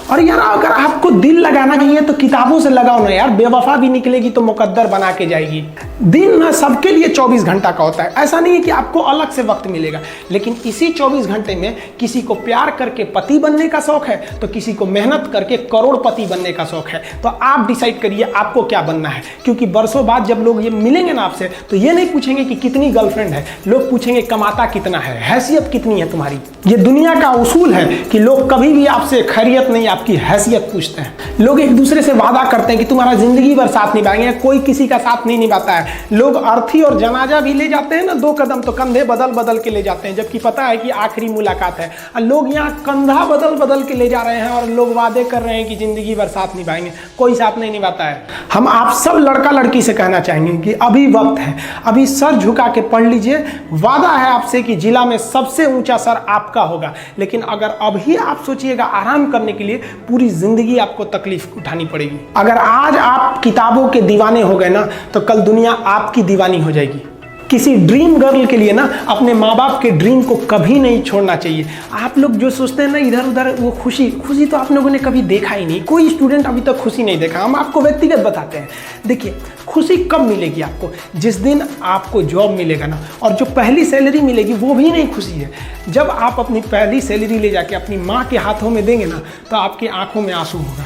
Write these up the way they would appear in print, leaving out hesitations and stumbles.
और यार अगर आपको दिल लगाना चाहिए तो किताबों से लगाओ ना यार, बेवफा भी निकलेगी तो मुकद्दर बना के जाएगी। दिन ना सबके लिए 24 घंटा का होता है, ऐसा नहीं है कि आपको अलग से वक्त मिलेगा, लेकिन इसी 24 घंटे में किसी को प्यार करके पति बनने का शौक है तो किसी को मेहनत करके करोड़पति बनने का शौक है। तो आप डिसाइड करिए आपको क्या बनना है, क्योंकि बरसों बाद जब लोग ये मिलेंगे ना आपसे तो ये नहीं पूछेंगे कि कितनी गर्लफ्रेंड है, लोग पूछेंगे कमाता कितना है, हैसियत कितनी है तुम्हारी। ये दुनिया का उसूल है कि लोग कभी भी आपसे खैरियत नहीं आपकी हैसियत पूछते हैं। लोग एक दूसरे से वादा करते हैं कि तुम्हारा जिंदगी भर साथ निभाएंगे, कोई किसी का साथ नहीं निभाता है। लोग अर्थी और जनाजा भी ले जाते हैं ना 2 कदम तो कंधे बदल बदल के ले जाते हैं, जबकि पता है कि आखिरी मुलाकात है। और लोग यहाँ कंधा बदल बदल के ले जा रहे हैं और लोग वादे कर रहे हैं कि जिंदगी भर साथ निभाएंगे, कोई साथ नहीं निभाता है। हम आप सब लड़का लड़की से कहना चाहेंगे कि अभी वक्त है, अभी सर झुका के पढ़ लीजिए। वादा है आपसे कि जिला में सबसे ऊंचा सर आपका होगा, लेकिन अगर अभी आप सोचिएगा आराम करने के लिए, पूरी जिंदगी आपको तकलीफ उठानी पड़ेगी। अगर आज आप किताबों के दीवाने हो गए ना तो कल दुनिया आपकी दीवानी हो जाएगी। किसी ड्रीम गर्ल के लिए ना अपने माँ बाप के ड्रीम को कभी नहीं छोड़ना चाहिए। आप लोग जो सोचते हैं ना इधर उधर, वो खुशी तो आप लोगों ने कभी देखा ही नहीं। कोई स्टूडेंट अभी तक खुशी नहीं देखा। हम आपको व्यक्तिगत बताते हैं। देखिए खुशी कब मिलेगी आपको, जिस दिन आपको जॉब मिलेगा ना, और जो पहली सैलरी मिलेगी वो भी नहीं खुशी है। जब आप अपनी पहली सैलरी ले जाके अपनी माँ के हाथों में देंगे ना तो आपकी आंखों में आंसू होगा।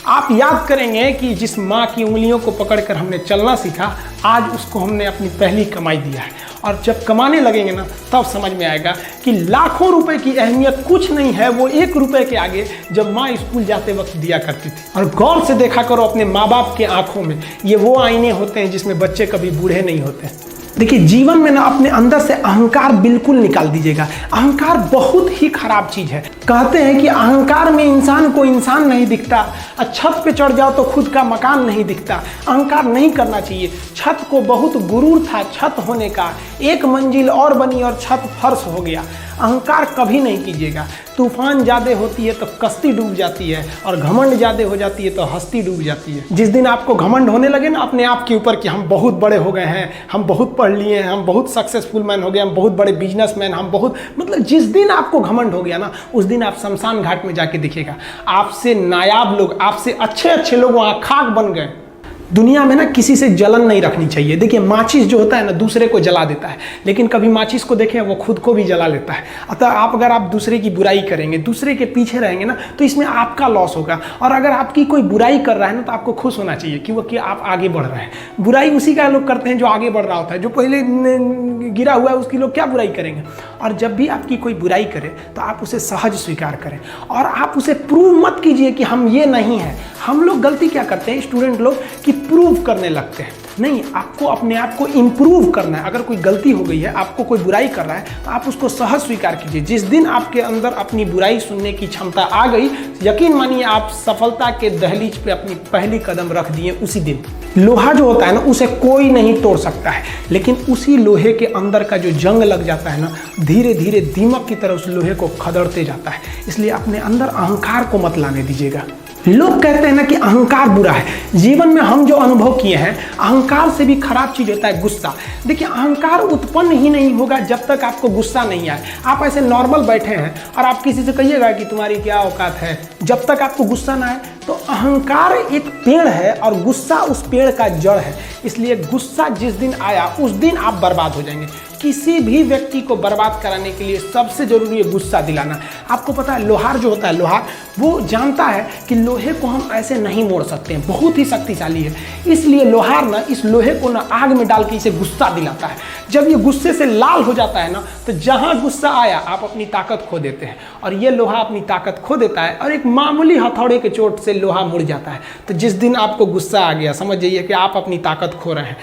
आप याद करेंगे कि जिस माँ की उंगलियों को पकड़कर हमने चलना सीखा, आज उसको हमने अपनी पहली कमाई दिया है। और जब कमाने लगेंगे ना तब समझ में आएगा कि लाखों रुपए की अहमियत कुछ नहीं है वो 1 रुपए के आगे जब माँ स्कूल जाते वक्त दिया करती थी। और गौर से देखा करो अपने माँ बाप के आंखों में, ये वो आईने होते हैं जिसमें बच्चे कभी बूढ़े नहीं होते। देखिए जीवन में ना अपने अंदर से अहंकार बिल्कुल निकाल दीजिएगा। अहंकार बहुत ही खराब चीज है। कहते हैं कि अहंकार में इंसान को इंसान नहीं दिखता, और छत पे चढ़ जाओ तो खुद का मकान नहीं दिखता। अहंकार नहीं करना चाहिए। छत को बहुत गुरूर था छत होने का, 1 मंजिल और बनी और छत फर्श हो गया। अहंकार कभी नहीं कीजिएगा। तूफान ज़्यादा होती है तो कश्ती डूब जाती है, और घमंड ज़्यादा हो जाती है तो हस्ती डूब जाती है। जिस दिन आपको घमंड होने लगे ना अपने आप के ऊपर कि हम बहुत बड़े हो गए हैं, हम बहुत पढ़ लिए हैं, हम बहुत सक्सेसफुल मैन हो गए, हम बहुत बड़े बिजनेसमैन, हम बहुत, मतलब जिस दिन आपको घमंड हो गया ना उस दिन आप शमशान घाट में जाके दिखेगा आपसे नायाब लोग, आपसे अच्छे अच्छे लोग वहाँ खाक बन गए। दुनिया में ना किसी से जलन नहीं रखनी चाहिए। देखिए माचिस जो होता है ना दूसरे को जला देता है, लेकिन कभी माचिस को देखें वो खुद को भी जला लेता है। अतः अगर आप दूसरे की बुराई करेंगे, दूसरे के पीछे रहेंगे ना तो इसमें आपका लॉस होगा। और अगर आपकी कोई बुराई कर रहा है ना तो आपको खुश होना चाहिए कि आप आगे बढ़ रहे हैं। बुराई उसी का लोग करते हैं जो आगे बढ़ रहा होता है, जो पहले गिरा हुआ है उसकी लोग क्या बुराई करेंगे। और जब भी आपकी कोई बुराई करे तो आप उसे सहज स्वीकार करें, और आप उसे प्रूव मत कीजिए कि हम ये नहीं हैं। हम लोग गलती क्या करते हैं स्टूडेंट लोग कि प्रूव करने लगते हैं। नहीं, आपको अपने आप को इम्प्रूव करना है। अगर कोई गलती हो गई है, आपको कोई बुराई कर रहा है तो आप उसको सहज स्वीकार कीजिए। जिस दिन आपके अंदर अपनी बुराई सुनने की क्षमता आ गई, यकीन मानिए आप सफलता के दहलीज पे अपनी पहली कदम रख दिए उसी दिन। लोहा जो होता है ना उसे कोई नहीं तोड़ सकता है, लेकिन उसी लोहे के अंदर का जो जंग लग जाता है ना, धीरे धीरे दीमक की तरह उस लोहे को खदड़ते जाता है। इसलिए अपने अंदर अहंकार को मत लाने दीजिएगा। लोग कहते हैं ना कि अहंकार बुरा है। जीवन में हम जो अनुभव किए हैं, अहंकार से भी खराब चीज होता है गुस्सा। देखिए अहंकार उत्पन्न ही नहीं होगा जब तक आपको गुस्सा नहीं आए। आप ऐसे नॉर्मल बैठे हैं और आप किसी से कहिएगा कि तुम्हारी क्या औकात है, जब तक आपको गुस्सा ना आए। तो अहंकार एक पेड़ है और गुस्सा उस पेड़ का जड़ है। इसलिए गुस्सा जिस दिन आया उस दिन आप बर्बाद हो जाएंगे। किसी भी व्यक्ति को बर्बाद कराने के लिए सबसे जरूरी है गुस्सा दिलाना। आपको पता है लोहार जो होता है, लोहार वो जानता है कि लोहे को हम ऐसे नहीं मोड़ सकते हैं, बहुत ही शक्तिशाली है। इसलिए लोहार ना इस लोहे को ना आग में डाल के इसे गुस्सा दिलाता है। जब ये गुस्से से लाल हो जाता है ना तो जहां गुस्सा आया आप अपनी ताकत खो देते हैं, और ये लोहा अपनी ताकत खो देता है और एक मामूली हथौड़े के चोट से लोहा मुड़ जाता है। तो जिस दिन आपको गुस्सा आ गया समझ जाइए कि आप अपनी ताकत खो रहे हैं।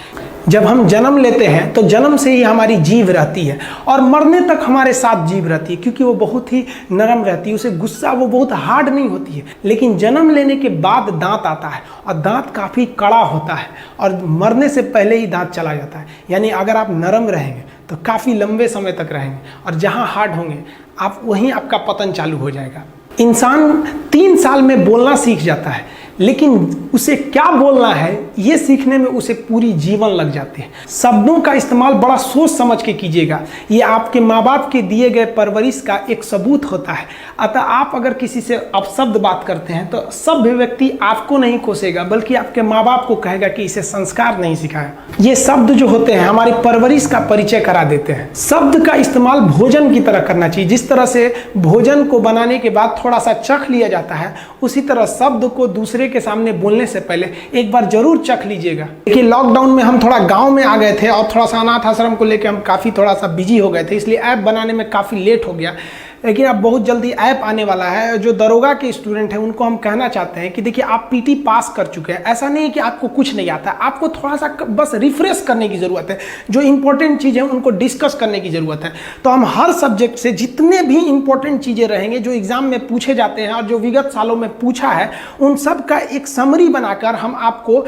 जब हम जन्म लेते हैं तो जन्म से ही हमारी जीभ रहती है और मरने तक हमारे साथ जीभ रहती है, क्योंकि वो बहुत ही नरम रहती है, उसे गुस्सा वो बहुत हार्ड नहीं होती है। लेकिन जन्म लेने के बाद दांत आता है और दांत काफ़ी कड़ा होता है और मरने से पहले ही दांत चला जाता है। यानी अगर आप नरम रहेंगे तो काफ़ी लंबे समय तक रहेंगे, और जहाँ हार्ड होंगे आप वहीं आपका पतन चालू हो जाएगा। इंसान 3 साल में बोलना सीख जाता है, लेकिन उसे क्या बोलना है ये सीखने में उसे पूरी जीवन लग जाते हैं। शब्दों का इस्तेमाल बड़ा सोच समझ के कीजिएगा, ये आपके माँ बाप के दिए गए परवरिश का एक सबूत होता है। अतः आप अगर किसी से अपशब्द बात करते हैं तो सभ्य व्यक्ति आपको नहीं कोसेगा बल्कि आपके माँ बाप को कहेगा कि इसे संस्कार नहीं सिखाया। ये शब्द जो होते हैं हमारी परवरिश का परिचय करा देते हैं। शब्द का इस्तेमाल भोजन की तरह करना चाहिए। जिस तरह से भोजन को बनाने के बाद थोड़ा सा चख लिया जाता है, उसी तरह शब्द को दूसरे के सामने बोलने से पहले एक बार जरूर चख लीजिएगा। देखिए लॉकडाउन में हम थोड़ा गांव में आ गए थे और थोड़ा सा अनाथ आश्रम को लेकर हम काफ़ी थोड़ा सा बिजी हो गए थे, इसलिए ऐप बनाने में काफ़ी लेट हो गया। लेकिन अब बहुत जल्दी ऐप आने वाला है। जो दरोगा के स्टूडेंट हैं उनको हम कहना चाहते हैं कि देखिए आप पीटी पास कर चुके हैं, ऐसा नहीं है कि आपको कुछ नहीं आता, आपको थोड़ा सा बस रिफ्रेश करने की ज़रूरत है। जो इंपॉर्टेंट चीज़ है उनको डिस्कस करने की ज़रूरत है। तो हम हर सब्जेक्ट से जितने भी इंपॉर्टेंट चीज़ें रहेंगे जो एग्जाम में पूछे जाते हैं और जो विगत सालों में पूछा है, उन सब का एक समरी बनाकर हम आपको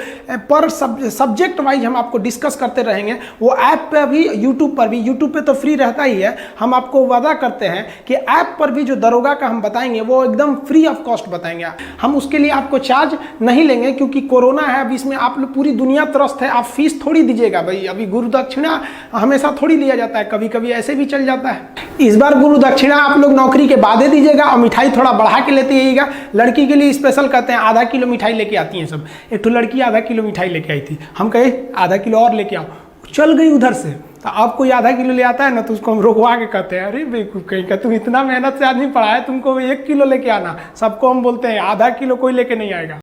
पर सब्जेक्ट वाइज हम आपको डिस्कस करते रहेंगे। वो ऐप पर भी, यूट्यूब पर भी, यूट्यूब पर तो फ्री रहता ही है। हम आपको वादा करते हैं कि ऐप पर भी जो दरोगा का हम बताएंगे वो एकदम फ्री ऑफ कॉस्ट बताएंगे। हम उसके लिए आपको चार्ज नहीं लेंगे क्योंकि कोरोना है, अभी इसमें आप लोग पूरी दुनिया त्रस्त है, आप फीस थोड़ी दीजिएगा भाई। अभी गुरु दक्षिणा हमेशा थोड़ी लिया जाता है, कभी कभी ऐसे भी चल जाता है। इस बार गुरु दक्षिणा आप लोग नौकरी के बाद दीजिएगा और मिठाई थोड़ा बढ़ा के लेते आइएगा। लड़की के लिए स्पेशल कहते हैं, आधा किलो मिठाई लेके आती हैं सब। एक तो लड़की आधा किलो मिठाई लेके आई थी, हम कहे आधा किलो और लेके आओ, चल गई उधर से। तो आप कोई आधा किलो ले आता है ना तो उसको हम रोकवा के कहते हैं, अरे बेवकूफ़ कहीं का, तुम इतना मेहनत से आदमी पढ़ाया, तुमको 1 किलो लेके आना। सबको हम बोलते हैं आधा किलो कोई लेके नहीं आएगा।